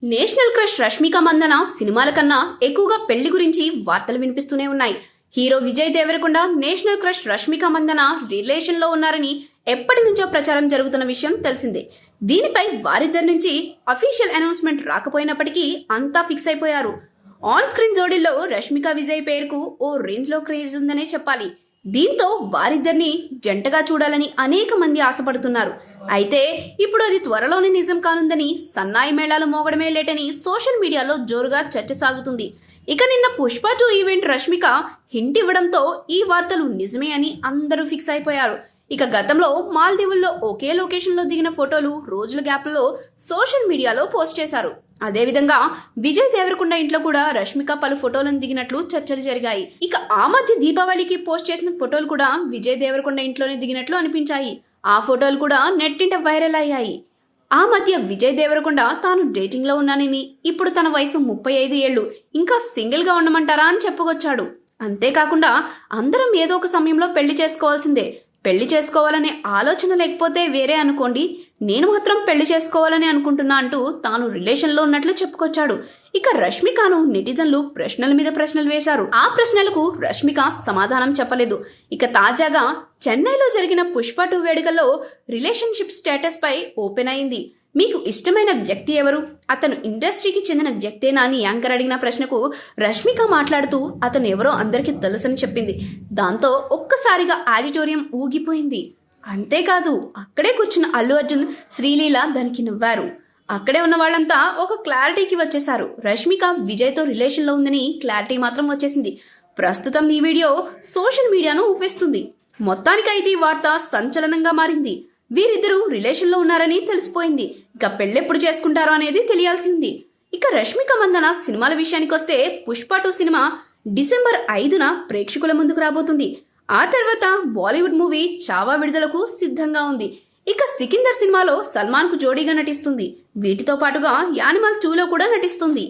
National crush Rashmika Mandanna సినిమాల కన్నా ఎక్కువగా పెళ్లి గురించి వార్తలు వినిపిస్తూనే ఉన్నాయి. Hero Vijay Deverakonda national crush Rashmika Mandanna relation లో ఉన్నారని ఎప్పటి నుంచో ప్రచారం జరుగుతున్న విషయం తెలిసిందే. దీనిపై వారిద్దరి నుంచి అఫీషియల్ అనౌన్స్మెంట్ రాకపోయినప్పటికీ అంతా ఫిక్స్ అయిపోయారు. ఆన్ స్క్రీన్ జోడీల్లో రష్మిక విజయ్ పేరుకు ఓ రేంజ్ లో క్రేజ్ ఉందనే చెప్పాలి. దీంతో వారిద్దరిని జంటగా చూడాలని అనేక మంది ఆశపడుతున్నారు. అయితే ఇప్పుడు అది త్వరలోనే నిజం కానుందని, సన్నాయి మేళాలు మోగడమే లేటని సోషల్ మీడియాలో జోరుగా చర్చ సాగుతుంది. ఇక నిన్న పుష్ప 2 ఈవెంట్ రష్మిక హింట్ ఇవ్వడంతో ఈ వార్తలు నిజమే అని అందరూ ఫిక్స్ అయిపోయారు. ఇక గతంలో మాల్దీవుల్లో ఒకే లొకేషన్లో దిగిన ఫోటోలు రోజుల గ్యాప్లో సోషల్ మీడియాలో పోస్ట్ చేశారు. అదేవిధంగా విజయ్ దేవరకొండ ఇంట్లో కూడా రష్మిక పలు ఫోటోలను దిగినట్లు చర్చలు జరిగాయి. ఇక ఆ మధ్య దీపావళికి పోస్ట్ చేసిన ఫోటోలు కూడా విజయ్ దేవరకొండ ఇంట్లోనే దిగినట్లు అనిపించాయి. ఆ ఫోటోలు కూడా నెట్టింట వైరల్ అయ్యాయి. ఆ మధ్య విజయ్ దేవరకొండ తాను డేటింగ్ లో ఉన్నానని, ఇప్పుడు తన వయసు 35 ఏళ్లు, ఇంకా సింగిల్ గా ఉండమంటారా అని చెప్పుకొచ్చాడు. అంతేకాకుండా అందరం ఏదో ఒక సమయంలో పెళ్లి చేసుకోవాల్సిందే, పెళ్లి చేసుకోవాలనే ఆలోచన లేకపోతే వేరే అనుకోండి, నేను మాత్రం పెళ్లి చేసుకోవాలని అనుకుంటున్నా అంటూ తాను రిలేషన్లో ఉన్నట్లు చెప్పుకొచ్చాడు. ఇక రష్మికను నెటిజన్లు ప్రశ్నల మీద ప్రశ్నలు వేశారు. ఆ ప్రశ్నలకు రష్మిక సమాధానం చెప్పలేదు. ఇక తాజాగా చెన్నైలో జరిగిన పుష్ప 2 వేడుకల్లో రిలేషన్షిప్ స్టేటస్ పై ఓపెన్ అయింది. మీకు ఇష్టమైన వ్యక్తి ఎవరు, అతను ఇండస్ట్రీకి చెందిన వ్యక్తేనా అని యాంకర్ అడిగిన ప్రశ్నకు రష్మిక మాట్లాడుతూ అతను ఎవరో అందరికీ తెలుసని చెప్పింది. దాంతో ఒక్కసారిగా ఆడిటోరియం ఊగిపోయింది. అంతేకాదు అక్కడే కూర్చున్న అల్లు అర్జున్, శ్రీలీల దానికి నవ్వారు. అక్కడే ఉన్న వాళ్ళంతా ఒక క్లారిటీకి వచ్చేశారు. రష్మిక విజయ్తో రిలేషన్లో ఉందని క్లారిటీ మాత్రం వచ్చేసింది. ప్రస్తుతం ఈ వీడియో సోషల్ మీడియాను ఊపేస్తుంది. మొత్తానికైతే ఈ వార్త సంచలనంగా మారింది. వీరిద్దరూ రిలేషన్లో ఉన్నారని తెలిసిపోయింది. ఇక పెళ్ళెప్పుడు చేసుకుంటారో అనేది తెలియాల్సి ఉంది. ఇక రష్మిక మందన సినిమాల విషయానికి వస్తే పుష్ప 2 సినిమా డిసెంబర్ 5న ప్రేక్షకుల ముందుకు రాబోతుంది. ఆ తర్వాత బాలీవుడ్ మూవీ చావా విడుదలకు సిద్ధంగా ఉంది. ఇక సికిందర్ సినిమాలో సల్మాన్ కు జోడీగా నటిస్తుంది. వీటితో పాటుగా యానిమల్ 2లో కూడా నటిస్తుంది.